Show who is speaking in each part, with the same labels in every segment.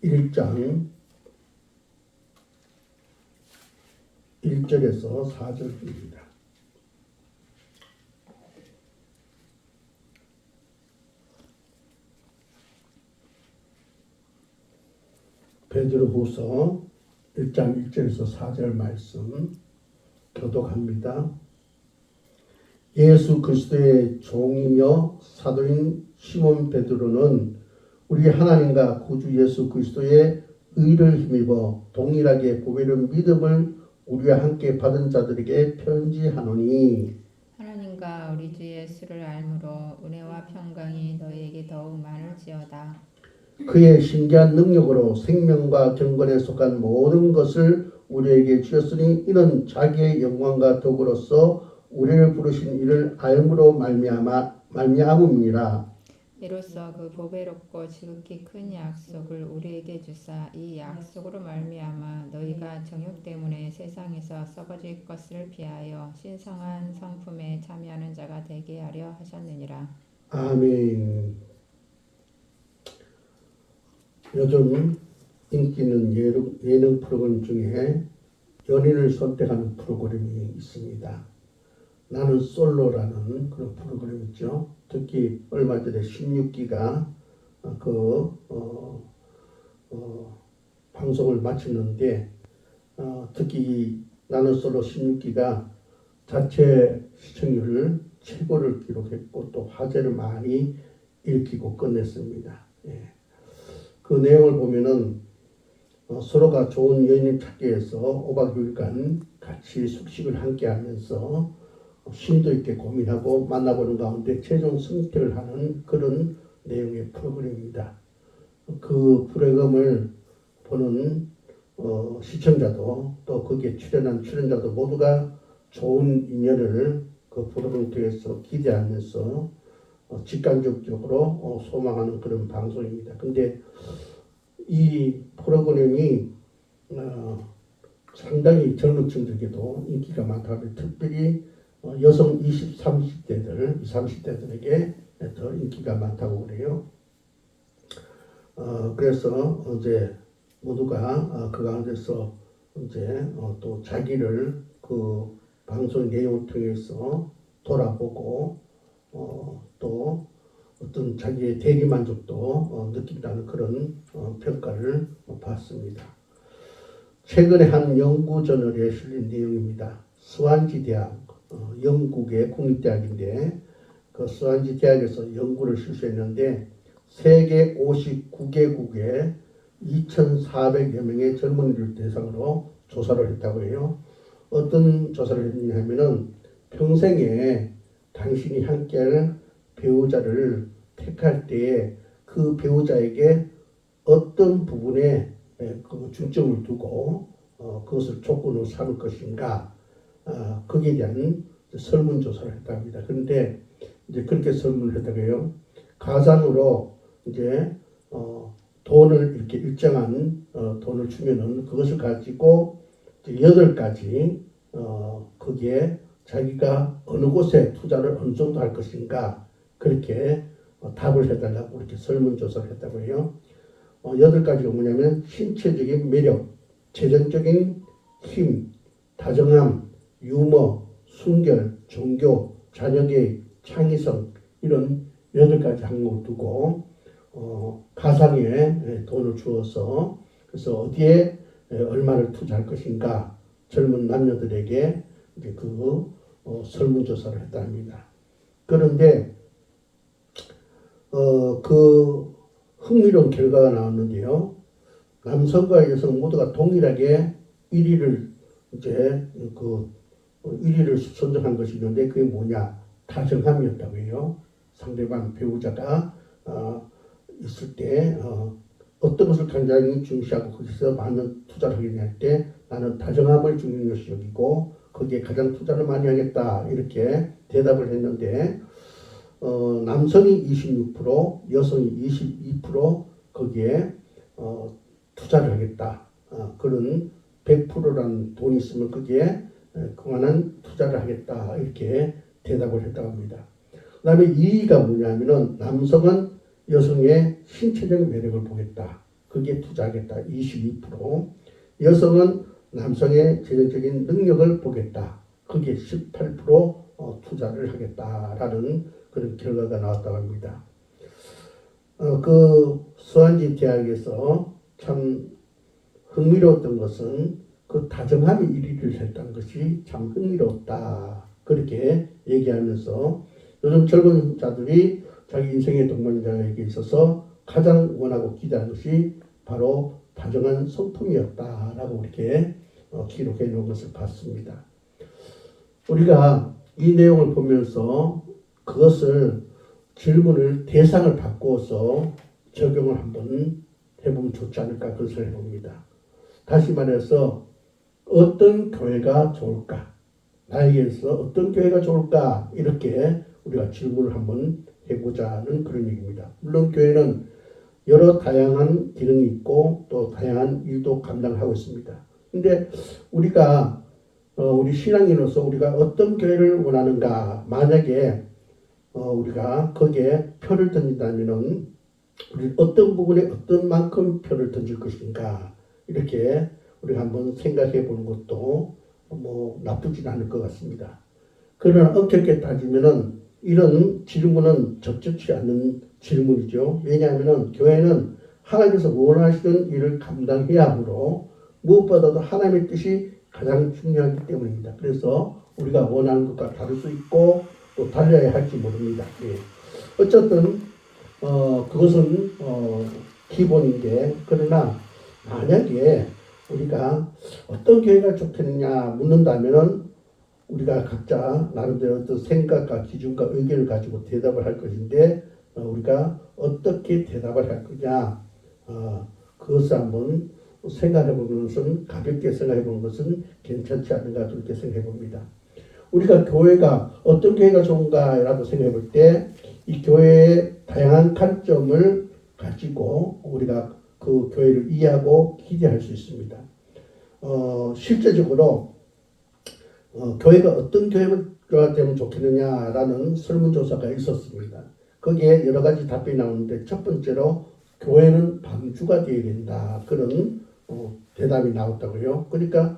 Speaker 1: 1장 1절에서 4절입니다. 베드로후서 1장 1절에서 4절 말씀 교독합니다. 예수 그리스도의 종이며 사도인 시몬 베드로는 우리 하나님과 구주 예수 그리스도의 의를 힘입어 동일하게 보배로운 믿음을 우리와 함께 받은 자들에게 편지하노니,
Speaker 2: 하나님과 우리 주 예수를 알므로 은혜와 평강이 너희에게 더욱 많을지어다.
Speaker 1: 그의 신기한 능력으로 생명과 경건에 속한 모든 것을 우리에게 주셨으니 이는 자기의 영광과 덕으로서 우리를 부르신 이를 알므로 말미암음이라.
Speaker 2: 이로써 그 보배롭고 지극히 큰 약속을 우리에게 주사 이 약속으로 말미암아 너희가 정욕 때문에 세상에서 썩어질 것을 피하여 신성한 성품에 참여하는 자가 되게 하려 하셨느니라.
Speaker 1: 아멘. 요즘 인기 있는 예능 프로그램 중에 연인을 선택하는 프로그램이 있습니다. 나는 솔로라는 그런 프로그램 있죠. 특히 얼마 전에 16기가 방송을 마쳤는데 특히 나는 솔로 16기가 자체 시청률을 최고를 기록했고 또 화제를 많이 일으키고 끝냈습니다. 예. 그 내용을 보면은 서로가 좋은 연인을 찾기 위해서 5박 6일간 같이 숙식을 함께 하면서 심도 있게 고민하고 만나보는 가운데 최종 선택을 하는 그런 내용의 프로그램입니다. 그 프로그램을 보는 시청자도 또 거기에 출연한 출연자도 모두가 좋은 인연을 그 프로그램을 통해서 기대하면서 직간접적으로 소망하는 그런 방송입니다. 근데 이 프로그램이 상당히 젊은 층들에게도 인기가 많다고, 특별히 여성 20, 30대들에게 더 인기가 많다고 그래요. 그래서 이제 모두가 그 가운데서 이제 또 자기를 그 방송 내용을 통해서 돌아보고 또 어떤 자기의 대리만족도 느낀다는 그런 평가를 받습니다. 최근에 한 연구 저널에 실린 내용입니다. 스완지 대학, 영국의 국립대학인데 그 스완지 대학에서 연구를 실시했는데 세계 59개국의 2,400여 명의 젊은이들 대상으로 조사를 했다고 해요. 어떤 조사를 했느냐 하면은 평생에 당신이 함께할 배우자를 택할 때에 그 배우자에게 어떤 부분에 그 중점을 두고 그것을 조건으로 삼을 것인가, 거기에 대한 설문조사를 했다고 합니다. 그런데 이제 그렇게 설문을 했다고 해요. 가상으로 이제 돈을 이렇게 일정한 돈을 주면은 그것을 가지고 8가지 거기에 자기가 어느 곳에 투자를 어느 정도 할 것인가 그렇게 답을 해달라고 그렇게 설문조사를 했다고 해요. 8가지가 뭐냐면 신체적인 매력, 재정적인 힘, 다정함, 유머, 순결, 종교, 자녀계획, 창의성, 이런 8가지 항목을 두고 가상에 돈을 주어서 그래서 어디에 얼마를 투자할 것인가 젊은 남녀들에게 이제 그 설문조사를 했답니다. 그런데 그 흥미로운 결과가 나왔는데요. 남성과 여성 모두가 동일하게 1위를 이제 그 1위를 선정한 것이 있는데 그게 뭐냐? 다정함이었다고 해요. 상대방 배우자가 있을 때 어떤 것을 굉장히 중시하고 거기서 많은 투자를 하겠냐 할 때 나는 다정함을 중요시 여기고 거기에 가장 투자를 많이 하겠다 이렇게 대답을 했는데 남성이 26%, 여성이 22% 거기에 투자를 하겠다. 그런 100%라는 돈이 있으면 거기에 그만한 투자를 하겠다 이렇게 대답을 했다고 합니다. 그 다음에 2위가 뭐냐면은 남성은 여성의 신체적 매력을 보겠다. 그게 투자하겠다. 22%. 여성은 남성의 재정적인 능력을 보겠다. 그게 18% 투자를 하겠다라는 그런 결과가 나왔다고 합니다. 그 스완지 대학에서 참 흥미로웠던 것은 그 다정함이 1위를 했다는 것이 참 흥미롭다. 그렇게 얘기하면서 요즘 젊은 자들이 자기 인생의 동반자에게 있어서 가장 원하고 기대하는 것이 바로 다정한 성품이었다라고 이렇게 기록해 놓은 것을 봤습니다. 우리가 이 내용을 보면서 그것을 질문을 대상을 바꾸어서 적용을 한번 해보면 좋지 않을까 그런 생각을 해봅니다. 다시 말해서 어떤 교회가 좋을까? 나에게서 어떤 교회가 좋을까? 이렇게 우리가 질문을 한번 해보자는 그런 얘기입니다. 물론 교회는 여러 다양한 기능이 있고 또 다양한 일도 감당하고 있습니다. 근데 우리가 우리 신앙인으로서 우리가 어떤 교회를 원하는가? 만약에 우리가 거기에 표를 던진다면은 우리 어떤 부분에 어떤 만큼 표를 던질 것인가? 이렇게 우리가 한번 생각해 보는 것도 뭐 나쁘진 않을 것 같습니다. 그러나 엄격하게 따지면은 이런 질문은 적절치 않은 질문이죠. 왜냐하면은 교회는 하나님께서 원하시는 일을 감당해야 하므로 무엇보다도 하나님의 뜻이 가장 중요하기 때문입니다. 그래서 우리가 원하는 것과 다를 수 있고 또 달려야 할지 모릅니다. 예. 어쨌든 그것은 기본인데 그러나 만약에 우리가 어떤 교회가 좋겠느냐 묻는다면은 우리가 각자 나름대로 어떤 생각과 기준과 의견을 가지고 대답을 할 것인데 우리가 어떻게 대답을 할 거냐 그것을 한번 생각해 보는 것은 가볍게 생각해 보는 것은 괜찮지 않은가 그렇게 생각해 봅니다. 우리가 교회가 어떤 교회가 좋은가라고 생각해 볼 때 이 교회의 다양한 관점을 가지고 우리가 그 교회를 이해하고 기대할 수 있습니다. 실제적으로 교회가 어떤 교회가 되면 좋겠느냐라는 설문조사가 있었습니다. 거기에 여러 가지 답변이 나오는데 첫 번째로 교회는 방주가 되어야 된다. 그런 대답이 나왔다고요. 그러니까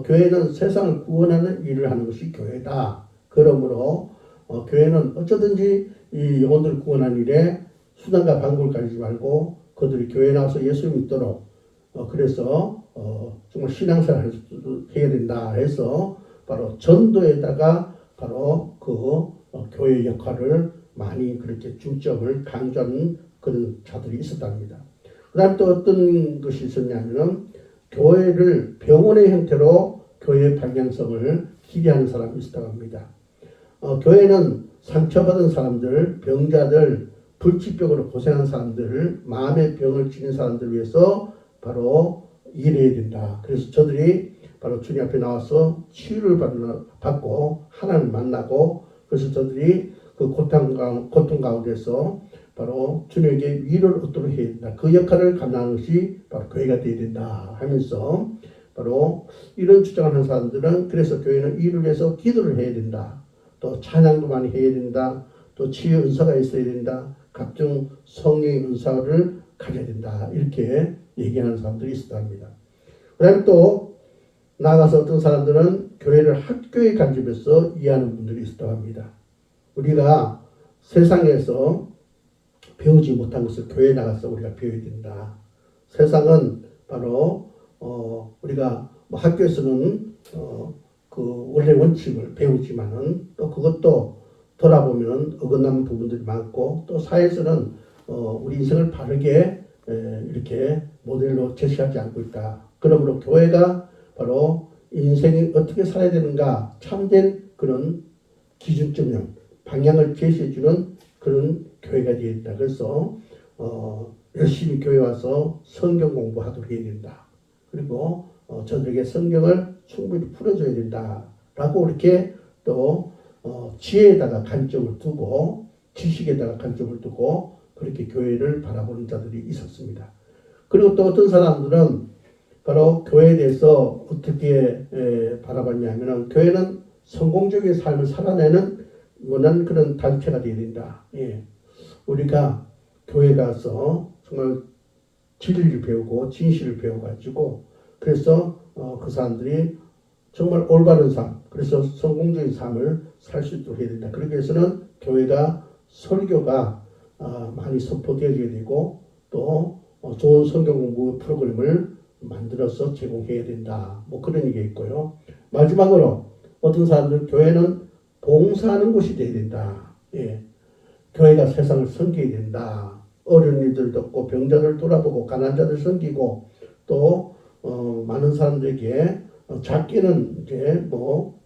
Speaker 1: 교회는 세상을 구원하는 일을 하는 것이 교회다. 그러므로 교회는 어쩌든지 이 영혼들을 구원하는 일에 수단과 방법을 가리지 말고 그들이 교회에 나와서 예수를 믿도록 그래서 정말 신앙생활을 해야 된다 해서 바로 전도에다가 바로 그 교회 역할을 많이 그렇게 중점을 강조하는 그런 자들이 있었답니다. 그 다음에 또 어떤 것이 있었냐면 교회를 병원의 형태로 교회의 방향성을 기대하는 사람이 있었다고 합니다. 교회는 상처받은 사람들, 병자들, 불치병으로 고생한 사람들, 마음의 병을 지닌 사람들 위해서 바로 일해야 된다. 그래서 저들이 바로 주님 앞에 나와서 치유를 받고 하나님을 만나고 그래서 저들이 그 고통 가운데서 바로 주님에게 위로를 얻도록 해야 된다. 그 역할을 감당하는 것이 바로 교회가 되어야 된다 하면서 바로 이런 주장을 하는 사람들은 그래서 교회는 이를 위해서 기도를 해야 된다. 또 찬양도 많이 해야 된다. 또 치유 은사가 있어야 된다. 각종 성령의 은사를 가져야 된다. 이렇게 얘기하는 사람들이 있었답니다. 그 다음에 또 나아가서 어떤 사람들은 교회를 학교의 관점에서 이해하는 분들이 있었다고 합니다. 우리가 세상에서 배우지 못한 것을 교회에 나가서 우리가 배워야 된다. 세상은 바로 우리가 뭐 학교에서는 그 원래 원칙을 배우지만은 또 그것도 돌아보면 어긋나는 부분들이 많고 또 사회에서는 우리 인생을 바르게 이렇게 모델로 제시하지 않고 있다. 그러므로 교회가 바로 인생이 어떻게 살아야 되는가 참된 그런 기준점을 방향을 제시해주는 그런 교회가 되어야 된다. 그래서 열심히 교회 와서 성경 공부하도록 해야 된다. 그리고 저들에게 성경을 충분히 풀어줘야 된다. 라고 이렇게 또 지혜에다가 관점을 두고 지식에다가 관점을 두고 그렇게 교회를 바라보는 자들이 있었습니다. 그리고 또 어떤 사람들은 바로 교회에 대해서 어떻게 바라봤냐면은 교회는 성공적인 삶을 살아내는 원하는 그런 단체가 되어야 된다. 예. 우리가 교회 가서 정말 진리를 배우고 진실을 배워가지고 그래서 그 사람들이 정말 올바른 삶, 그래서 성공적인 삶을 살 수 있도록 해야 된다. 그러기 위해서는 교회가 설교가 많이 선포되어야 되고 또 좋은 성경 공부 프로그램을 만들어서 제공해야 된다. 뭐 그런 얘기가 있고요. 마지막으로 어떤 사람들은 교회는 봉사하는 곳이 되어야 된다. 예. 교회가 세상을 섬겨야 된다. 어려운 일들 돕고 병자들 돌아보고 가난한 자들 섬기고 또 많은 사람들에게 작게는 이제 뭐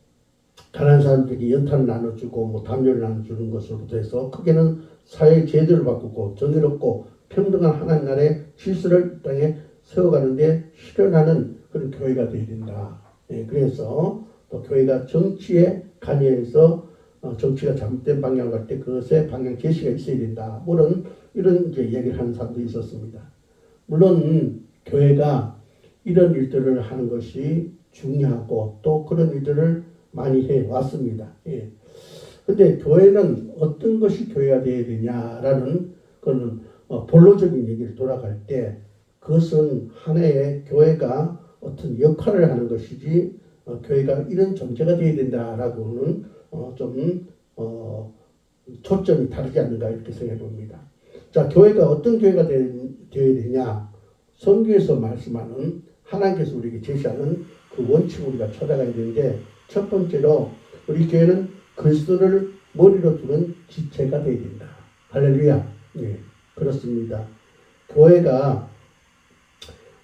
Speaker 1: 가난한 사람들에게 연탄을 나눠주고 뭐 담요를 나눠주는 것으로부터 해서 크게는 사회의 제도를 바꾸고 정의롭고 평등한 하나님 나라의 질서를 이 땅에 세워가는데 실현하는 그런 교회가 되어야 된다. 예, 그래서 또 교회가 정치에 관여해서 정치가 잘못된 방향으로 갈 때 그것에 방향 제시가 있어야 된다. 물론 이런 이제 얘기를 하는 사람도 있었습니다. 물론 교회가 이런 일들을 하는 것이 중요하고 또 그런 일들을 많이 해 왔습니다. 예. 근데 교회는 어떤 것이 교회가 되어야 되냐라는 그런 본론적인 얘기를 돌아갈 때 그것은 하나의 교회가 어떤 역할을 하는 것이지 교회가 이런 존재가 되어야 된다라고는 초점이 다르지 않는가 이렇게 생각해 봅니다. 자, 교회가 어떤 교회가 되어야 되냐? 성경에서 말씀하는 하나님께서 우리에게 제시하는 그 원칙을 우리가 찾아가야 되는데 첫 번째로 우리 교회는 그리스도를 머리로 두는 지체가 되어야 된다. 할렐루야. 네, 그렇습니다. 교회가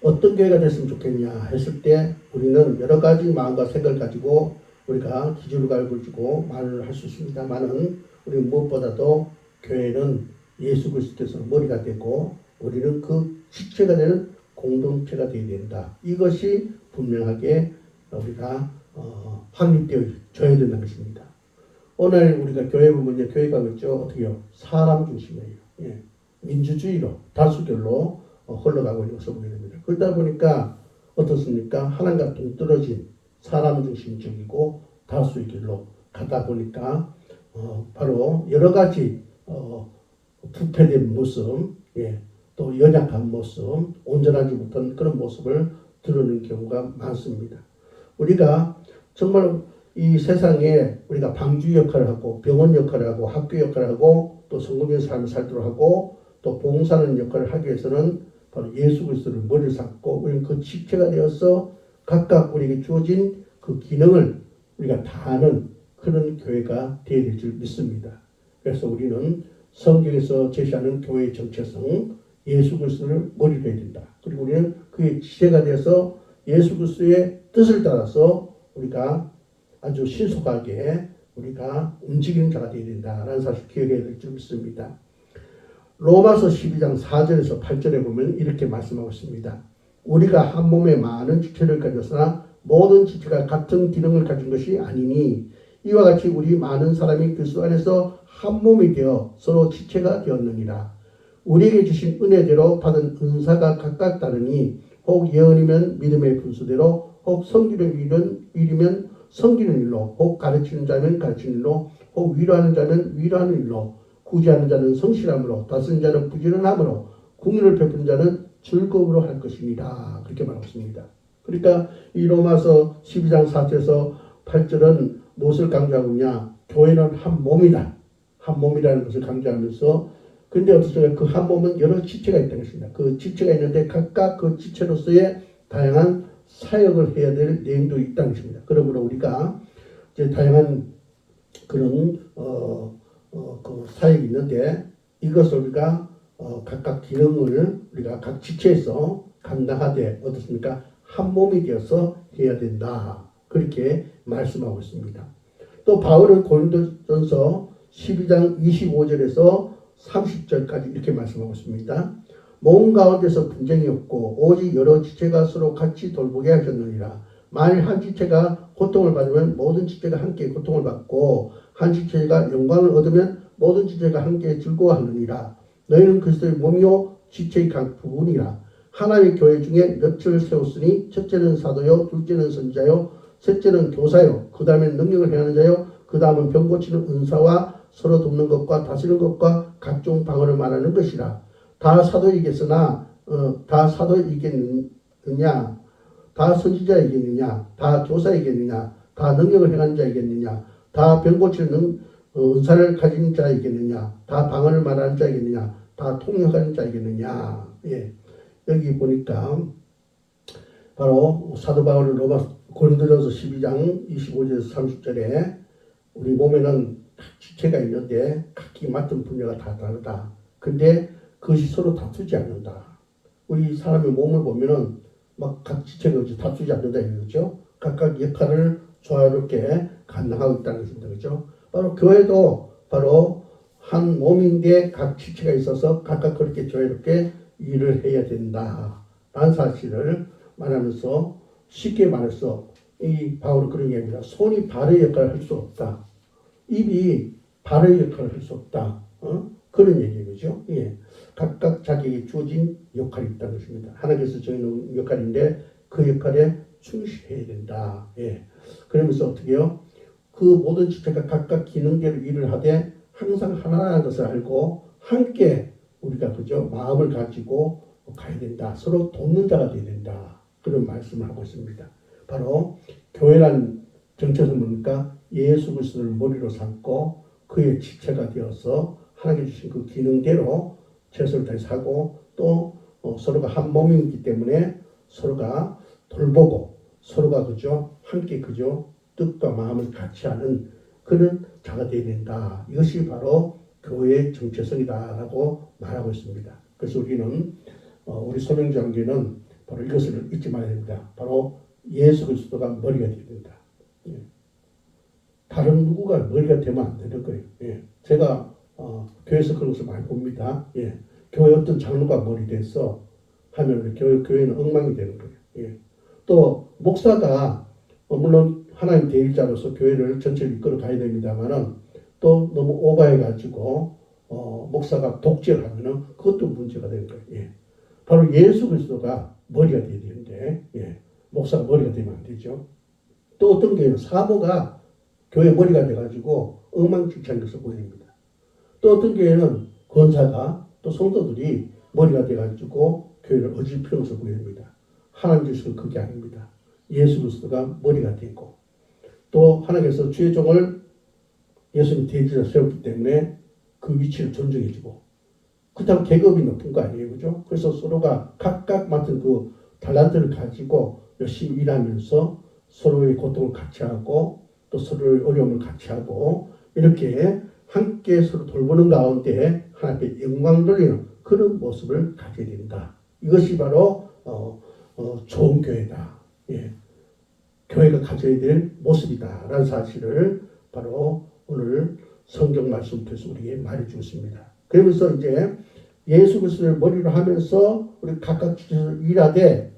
Speaker 1: 어떤 교회가 됐으면 좋겠냐 했을 때 우리는 여러 가지 마음과 생각을 가지고 우리가 기준을 가지고 말을 할 수 있습니다만은 우리 무엇보다도 교회는 예수 그리스도께서 머리가 되고 우리는 그 지체가 되는 공동체가 되어야 된다. 이것이 분명하게 우리가 확립되어져야 된다는 것입니다. 오늘 우리가 교회 보면 교회가 그렇죠. 어떻게요? 사람 중심이에요. 예. 민주주의로 다수결로 흘러가고 있는 것을 보게 됩니다. 그러다 보니까 어떻습니까? 하나님과 동떨어진 사람 중심적이고 다수의 길로 가다 보니까 바로 여러 가지 부패된 모습, 예, 또 연약한 모습, 온전하지 못한 그런 모습을 드러내는 경우가 많습니다. 우리가 정말 이 세상에 우리가 방주 역할을 하고 병원 역할을 하고 학교 역할을 하고 또 성공적인 삶을 살도록 하고 또 봉사하는 역할을 하기 위해서는 바로 예수 그리스도를 머리를 삼고 우리는 그 지체가 되어서 각각 우리에게 주어진 그 기능을 우리가 다하는 그런 교회가 되어야 될 줄 믿습니다. 그래서 우리는 성경에서 제시하는 교회의 정체성, 예수 그리스도를 머리로 해야 된다. 그리고 우리는 그의 지체가 되어서 예수 그리스도의 뜻을 따라서 우리가 아주 신속하게 우리가 움직이는 자가 되어야 된다라는 사실 기억해야 될 줄 믿습니다. 로마서 12장 4절에서 8절에 보면 이렇게 말씀하고 있습니다. 우리가 한 몸에 많은 지체를 가졌으나 모든 지체가 같은 기능을 가진 것이 아니니 이와 같이 우리 많은 사람이 그리스도 안에서 한 몸이 되어 서로 지체가 되었느니라. 우리에게 주신 은혜대로 받은 은사가 각각 다르니 혹 예언이면 믿음의 분수대로 혹 섬기는 일이면 섬기는 일로 혹 가르치는 자면 가르치는 일로 혹 위로하는 자면 위로하는 일로 구제하는 자는 성실함으로 다스리는 자는 부지런함으로 공의를 베푸는 자는 즐거움으로 할 것이니라. 그렇게 말하고 있습니다. 그러니까 이 로마서 12장 4절에서 8절은 무엇을 강조하고 있냐? 교회는 한 몸이다. 한 몸이라는 것을 강조하면서 근데 어떻습니까? 그 한 몸은 여러 지체가 있다는 것입니다. 그 지체가 있는데 각각 그 지체로서의 다양한 사역을 해야 될 내용도 있다는 것입니다. 그러므로 우리가 이제 다양한 그런 그 사역이 있는데 이것을 우리가 각각 기능을 우리가 각 지체에서 감당하되 어떻습니까? 한 몸이 되어서 해야 된다. 그렇게 말씀하고 있습니다. 또 바울은 고린도전서 12장 25절에서 30절까지 이렇게 말씀하고 있습니다. 몸 가운데서 분쟁이 없고 오직 여러 지체가 서로 같이 돌보게 하셨느니라. 만일 한 지체가 고통을 받으면 모든 지체가 함께 고통을 받고 한 지체가 영광을 얻으면 모든 지체가 함께 즐거워하느니라. 너희는 그리스도의 몸이요 지체의 각 부분이라. 하나님의 교회 중에 몇을 세웠으니 첫째는 사도요, 둘째는 선지자요, 셋째는 교사요, 그 다음엔 능력을 행하는 자요, 그 다음은 병 고치는 은사와 서로 돕는 것과 다스리는 것과 각종 방언을 말하는 것이라. 다 사도이겠으나 다 사도이겠느냐, 다 선지자이겠느냐, 다 교사이겠느냐, 다 능력을 행하는 자이겠느냐, 다 병 고치는 은사를 가진 자이겠느냐, 다 방언을 말하는 자이겠느냐, 다 통역하는 자이겠느냐. 예. 여기 보니까 바로 사도 바울은 고린도전서 12장 25절에서 30절에 우리 몸에는 각 지체가 있는데 각기 맡은 분야가 다 다르다. 근데 그것이 서로 다투지 않는다. 우리 사람의 몸을 보면은 막 각 지체가 다투지 않는다 이거죠. 각각 역할을 조화롭게 감당하고 있다는 것입니다. 그죠? 바로 교회도 바로 한 몸인데 각 지체가 있어서 각각 그렇게 조화롭게 일을 해야 된다. 라는 사실을 말하면서 쉽게 말해서 이 바울은 그런 얘기입니다. 손이 발의 역할을 할 수 없다. 입이 발의 역할을 할 수 없다. 그런 얘기죠. 예. 각각 자기에게 주어진 역할이 있다는 것입니다. 하나님께서 정해놓은 역할인데 그 역할에 충실해야 된다. 예. 그러면서 어떻게 해요? 그 모든 지체가 각각 기능대로 일을 하되 항상 하나라는 것을 알고 함께 우리가 그죠? 마음을 가지고 가야 된다. 서로 돕는 자가 되어야 된다. 그런 말씀을 하고 있습니다. 바로 교회란 정체는 뭡니까? 예수 그리스도를 머리로 삼고 그의 지체가 되어서 하나님께 주신 그 기능대로 최선을 다해서 하고 또 서로가 한 몸이기 때문에 서로가 돌보고 서로가 그죠? 함께 그죠? 뜻과 마음을 같이 하는 그런 자가 되어야 된다. 이것이 바로 교회의 정체성이다라고 말하고 있습니다. 그래서 우리는 우리 소명장교는 바로 이것을 잊지 말아야 됩니다. 바로 예수 그리스도가 머리가 되어야 된다. 예. 다른 누구가 머리가 되면 안 되는 거예요. 예. 제가 교회에서 그런 것을 많이 봅니다. 예. 교회 어떤 장로가 머리 돼서 하면 교회는 엉망이 되는 거예요. 예. 또 목사가 물론 하나님 대리자로서 교회를 전체를 이끌어 가야 됩니다만은 또 너무 오버해가지고 목사가 독재를 하면은 그것도 문제가 되는 거예요. 예. 바로 예수 그리스도가 머리가 되어야 되는데 예. 목사가 머리가 되면 안 되죠. 또 어떤 교회는 사모가 교회 머리가 돼가지고 엉망진창인 것을 보입니다. 또 어떤 교회는 권사가 또 성도들이 머리가 돼가지고 교회를 어지럽히는 것을 보입니다. 하나님 주시는 그게 아닙니다. 예수 그리스도가 머리가 되고 또 하나님께서 주의 종을 예수님 대지로 세웠기 때문에 그 위치를 존중해주고 그렇다고 계급이 높은 거 아니에요. 그죠? 그래서 서로가 각각 맡은 그 달란트를 가지고 열심히 일하면서 서로의 고통을 같이 하고 또 서로의 어려움을 같이 하고 이렇게 함께 서로 돌보는 가운데 하나님께 영광 돌리는 그런 모습을 가져야 된다. 이것이 바로 좋은 교회다. 예. 교회가 가져야 될 모습이다. 라는 사실을 바로 오늘 성경 말씀 통해서 우리에게 말해주고 있습니다. 그러면서 이제 예수 그리스도를 머리로 하면서 우리 각각 일하되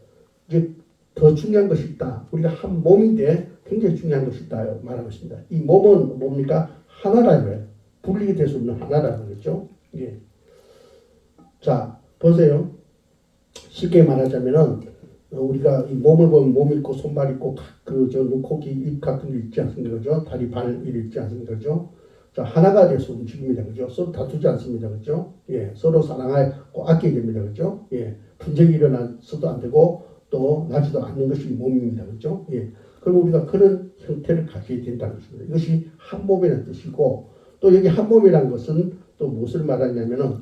Speaker 1: 이제 더 중요한 것이 있다. 우리가 한 몸인데 굉장히 중요한 것이 있다 말하고 있습니다. 이 몸은 뭡니까? 하나라는 거예요. 분리가 될 수 없는 하나라는 거죠. 예. 자, 보세요. 쉽게 말하자면은 우리가 이 몸을 보면 몸 있고 손발 있고 그저 눈코기 입 같은 게 있지 않습니까? 그죠? 다리 발 있지 않습니까? 그죠? 자, 하나가 돼서 움직입니다. 그죠? 서로 다투지 않습니다. 그죠? 예. 서로 사랑하고 아껴야 됩니다. 그죠? 예. 분쟁이 일어나서도 안 되고 또 나지도 않는 것이 몸입니다. 그죠? 예. 그럼 우리가 그런 형태를 가져야 된다는 것입니다. 이것이 한 몸이라는 뜻이고 또 여기 한 몸이라는 것은 또 무엇을 말하냐면은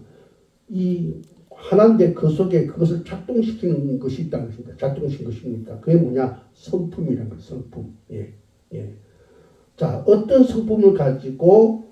Speaker 1: 이 하나인데 그 속에 그것을 작동시키는 것이 있다는 것입니다. 작동시키는 것입니까? 그게 뭐냐? 성품이라는 거예요. 성품. 예. 예. 자, 어떤 성품을 가지고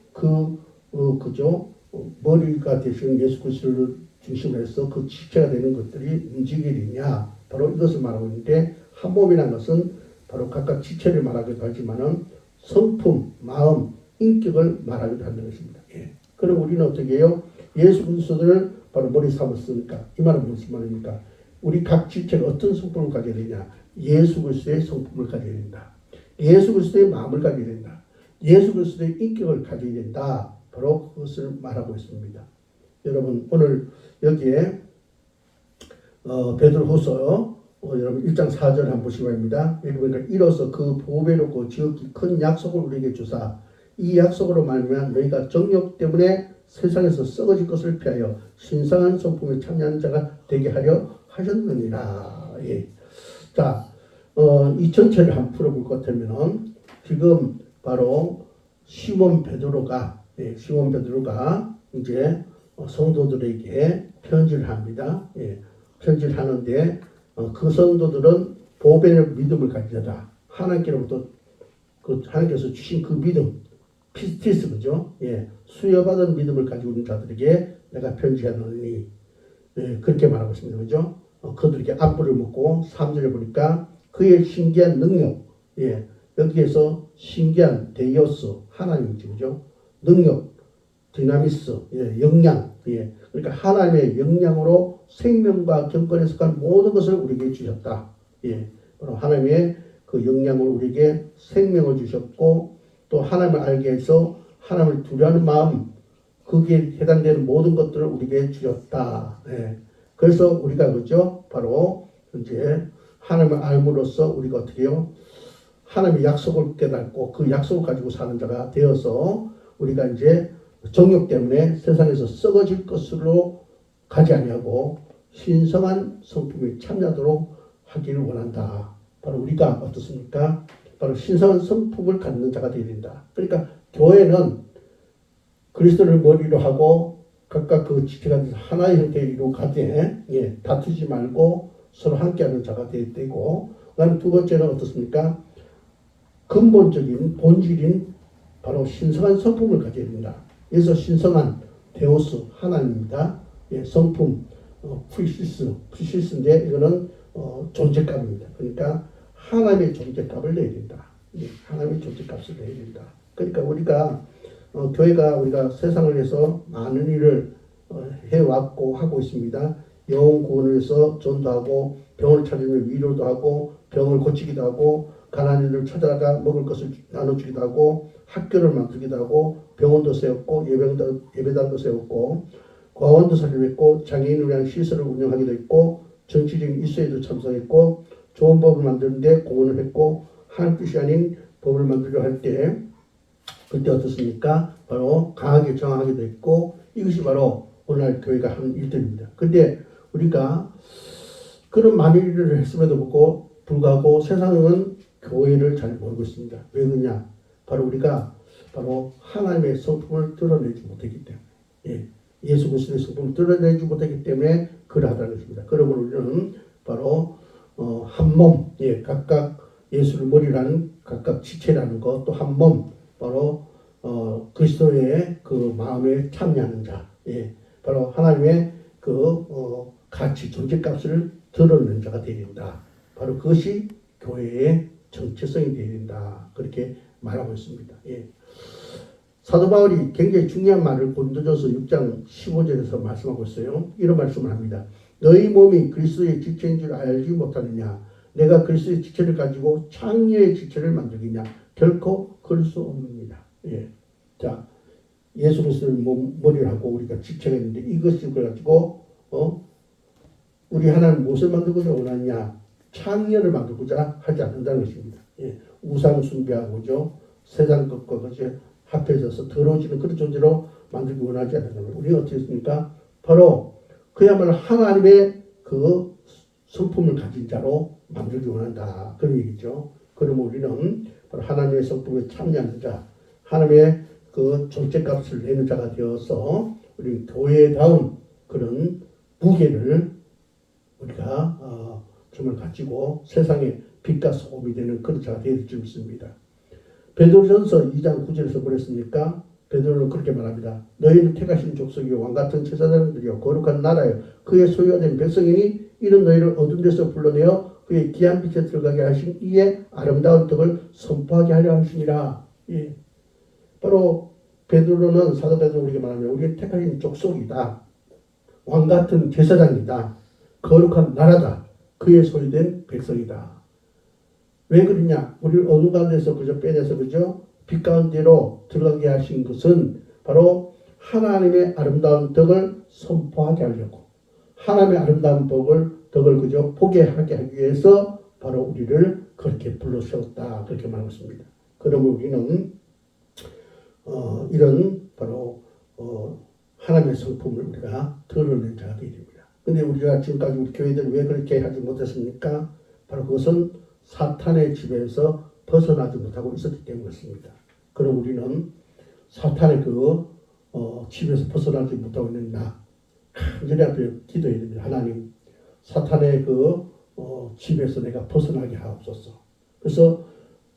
Speaker 1: 그죠? 머리가 되시는 예수 그리스도를 중심으로 해서 그 지체가 되는 것들이 움직이느냐? 바로 이것을 말하고 있는데 한 몸이라는 것은 바로 각각 지체를 말하기도 하지만은 성품, 마음, 인격을 말하기도 한다는 것입니다. 예. 그럼 우리는 어떻게 해요? 예수 그리스도를 바로 머리 삼았으니까 이 말은 무슨 말입니까? 우리 각 지체가 어떤 성품을 가져야 되냐? 예수 그리스도의 성품을 가져야 된다. 예수 그리스도의 마음을 가져야 된다. 예수 그리스도의 인격을 가져야 된다. 바로 그것을 말하고 있습니다. 여러분 오늘 여기에 베드로후서 여러분 1장 4절 한번 보시기 바랍니다. 여기 보니까 이로써 그 보배롭고 지극히 큰 약속을 우리에게 주사 이 약속으로 말미암아 너희가 정욕 때문에 세상에서 썩어질 것을 피하여 신성한 성품에 참여하는 자가 되게 하려 하셨느니라. 예. 자, 이 전체를 한번 풀어볼 것 같으면 지금 바로 시몬 베드로가 이제 성도들에게 편지를 합니다. 예. 편지를 하는데 그 성도들은 보배의 믿음을 가지다. 하나님께로부터 하나님께서 주신 그 믿음, 피스티스 그죠? 예. 수여받은 믿음을 가지고 있는 자들에게 내가 편지하노니 그렇게 말하고 있습니다. 그죠? 그들에게 안부를 묻고 3절에 보니까 그의 신기한 능력, 여기에서 신기한 데이오스, 하나님이죠. 그죠? 능력, 디나미스, 역량, 그러니까 하나님의 역량으로 생명과 경건에 속한 모든 것을 우리에게 주셨다. 바로 하나님의 그 역량으로 우리에게 생명을 주셨고 또 하나님을 알게 해서 하나님을 두려워하는 마음, 거기에 해당되는 모든 것들을 우리에게 주셨다. 그래서 우리가 그죠? 바로 이제 하나님을 알므로써 우리가 어떻게 해요? 하나님의 약속을 깨닫고 그 약속을 가지고 사는 자가 되어서 우리가 이제 정욕 때문에 세상에서 썩어질 것으로 가지 아니하고 신성한 성품에 참여하도록 하기를 원한다. 바로 우리가 어떻습니까? 바로 신성한 성품을 갖는 자가 되어야 된다. 그러니까 교회는 그리스도를 머리로 하고 각각 그 지체가 하나의 형태를 이루어 가되 다투지 말고 서로 함께하는 자가 되어야 되고 그다음 두 번째는 어떻습니까? 근본적인 본질인 바로 신성한 성품을 가져야 된다. 그래서 신성한 데오스 하나님입니다. 성품 프리시스인데 이거는 존재값입니다. 그러니까 하나님의 존재값을 내야 된다. 하나님의 존재값을 내야 된다. 그러니까 우리가 교회가 우리가 세상을 위해서 많은 일을 해왔고 하고 있습니다. 영혼 구원을 위해서 전도하고 병을 찾으면 위로도 하고 병을 고치기도 하고 가난한 이를 찾아가 먹을 것을 나눠주기도 하고 학교를 만들기도 하고 병원도 세웠고 예배당도 세웠고 과원도 설립했고 장애인을 위한 시설을 운영하기도 했고 정치적인 이슈에도 참석했고 좋은 법을 만드는데 공헌을 했고 하나님 뜻이 아닌 법을 만들려 할 때 그때 어떻습니까? 바로 강하게 저항하기도 했고 이것이 바로 오늘날 교회가 하는 일들입니다. 근데 우리가 그런 많은 일을 했음에도 불구하고 세상은 교회를 잘 모르고 있습니다. 왜 그러냐? 바로 우리가 바로 하나님의 성품을 드러내지 못했기 때문에 예수 그리스도의 성품을 드러내지 못했기 때문에 그러하다는 것입니다. 그러므로 우리는 바로 한 몸, 각각 예수를 머리로 하는 각각 지체라는 것, 또 한 몸, 바로 그리스도의 그 마음에 참여하는 자, 바로 하나님의 그 가치, 존재값을 드러내는 자가 되어야 된다. 바로 그것이 교회의 정체성이 되어야 된다. 그렇게 말하고 있습니다. 사도 바울이 굉장히 중요한 말을 고린도전서 6장 15절에서 말씀하고 있어요. 이런 말씀을 합니다. 너희 몸이 그리스도의 지체인 줄 알지 못하느냐? 내가 그리스도의 지체를 가지고 창녀의 지체를 만들겠냐? 결코 그럴 수 없습니다. 자, 예수 그리스도를 머리를 하고 우리가 지체가 있는데 이것을 가지고 우리 하나님 무엇을 만들고자 원하냐? 창녀를 만들고자 하지 않는다는 것입니다. 우상 숭배하고죠. 세상 것과 그것이 합해져서 더러워지는 그런 존재로 만들기 원하지 않는다는 거예요. 우리가 어떻게 했습니까? 바로 그야말로 하나님의 그 성품을 가진 자로 만들기 원한다. 그런 얘기죠. 그러면 우리는 바로 하나님의 성품에 참여하는 자, 하나님의 그 존재값을 내는 자가 되어서 우리 교회다운 그런 무게를 우리가 정말 가지고 세상에 빛과 소금이 되는 그런 자가 되어야 줄 믿습니다. 베드로전서 2장 9절에서 그랬습니까? 베드로는 그렇게 말합니다. 너희는 택하신 족속이요 왕같은 제사장들이요 거룩한 나라요 그의 소유가 된 백성이니 이런 너희를 어두운 데서 불러내어 그의 귀한 빛에 들어가게 하신 이의 아름다운 덕을 선포하게 하려 하시니라. 바로 베드로는 사도 베드로는 우리에게 말하면 우리는 택하신 족속이다. 왕같은 제사장이다. 거룩한 나라다. 그의 소유된 백성이다. 왜 그러냐? 우리를 어둠 가운데서 그저 빼내서 그저 빛 가운데로 들어가게 하신 것은 바로 하나님의 아름다운 덕을 선포하게 하려고 하나님의 아름다운 복을 덕을 그저 포기하게 하기 위해서 바로 우리를 그렇게 불러 세웠다. 그렇게 말하고 있습니다. 그러면 우리는 이런 바로 하나님의 성품을 우리가 드러낸 자가 되게 됩니다. 근데 우리가 지금까지 우리 교회들 왜 그렇게 하지 못했습니까? 바로 그것은 사탄의 지배에서 벗어나지 못하고 있었기 때문이었습니다. 그럼 우리는 사탄의 그 지배에서 벗어나지 못하고 있는 나 간절히 앞에 기도해야 됩니다. 하나님, 사탄의 그 지배에서 내가 벗어나게 하옵소서. 그래서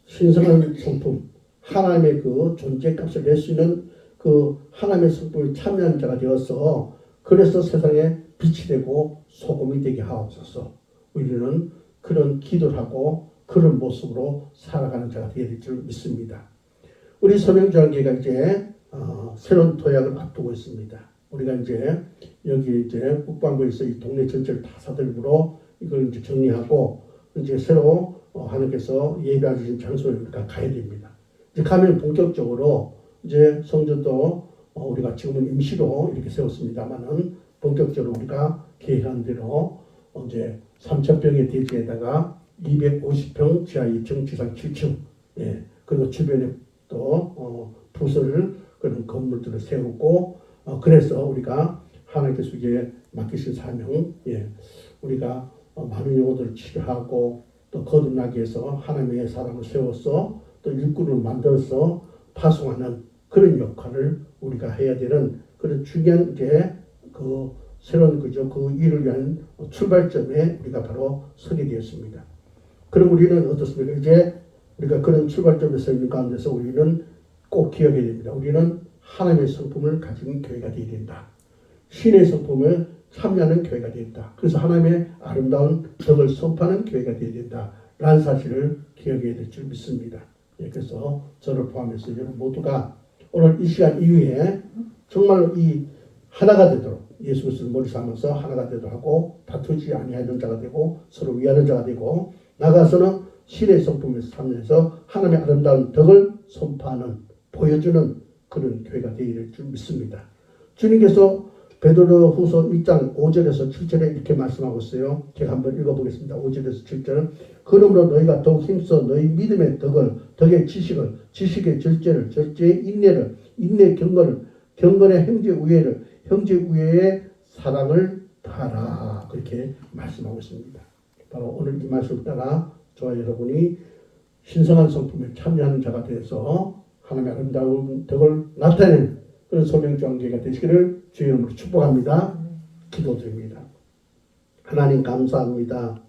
Speaker 1: 신성한 성품, 하나님의 그 존재값을 낼 수 있는 그 하나님의 성품을 참여한 자가 되어서 그래서 세상에 빛이 되고 소금이 되게 하옵소서. 우리는 그런 기도를 하고 그런 모습으로 살아가는 자가 되어야 될 줄 믿습니다. 우리 서명주한계가 이제 새로운 도약을 앞두고 있습니다. 우리가 이제 여기 이제 국방부에서 이 동네 전체를 다 사들고 이걸 이제 정리하고 이제 새로 하나님께서 예배해 주신 장소에 우리가 가야 됩니다. 이제 가면 본격적으로 이제 성전도 우리가 지금은 임시로 이렇게 세웠습니다만은 본격적으로 우리가 계획한 대로 이제 3,000평의 대지에다가 250평 지하 2층 지상 7층 그리고 주변에 또 부설 그런 건물들을 세우고 그래서 우리가 하나님께서 이제 맡기신 사명 우리가 많은 영혼들을 치료하고 또 거듭나게 해서 하나님의 사람을 세워서 또 일꾼을 만들어서 파송하는 그런 역할을 우리가 해야 되는 그런 중요한 그 새로운 그죠 그 일을 위한 출발점에 우리가 바로 서게 되었습니다. 그럼 우리는 어떻습니까? 이제 우리가 그런 출발점에 서 있는 가운데서 우리는 꼭 기억해야 됩니다. 우리는 하나님의 성품을 가진 교회가 되어야 된다. 신의 성품을 참여하는 교회가 된다. 그래서 하나님의 아름다운 덕을 선포하는 교회가 되어야 된다. 라는 사실을 기억해야 될 줄 믿습니다. 그래서 저를 포함해서 여러분 모두가 오늘 이 시간 이후에 정말 이 하나가 되도록 예수 그리스도를 머리 삼아서 하나가 되도록 하고 다투지 아니하는 자가 되고 서로 위하는 자가 되고 나가서는 신의 성품에서 참여해서 하나님의 아름다운 덕을 선포하는 보여주는 그런 교회가 되어야 될 줄 믿습니다. 주님께서 베드로후서 1장 5절에서 7절에 이렇게 말씀하고 있어요. 제가 한번 읽어보겠습니다. 5절에서 7절은 그러므로 너희가 더욱 힘써 너희 믿음의 덕을 덕의 지식을 지식의 절제를 절제의 인내를 인내의 경건을 경건의 형제 우애를 형제 우애의 사랑을 다하라. 그렇게 말씀하고 있습니다. 바로 오늘 이 말씀 따라 저와 여러분이 신성한 성품에 참여하는 자가 되어서 하나님의 아름다운 덕을 나타내는 그런 소명주한계가 되시기를 주의 이름으로 축복합니다. 기도드립니다. 하나님 감사합니다.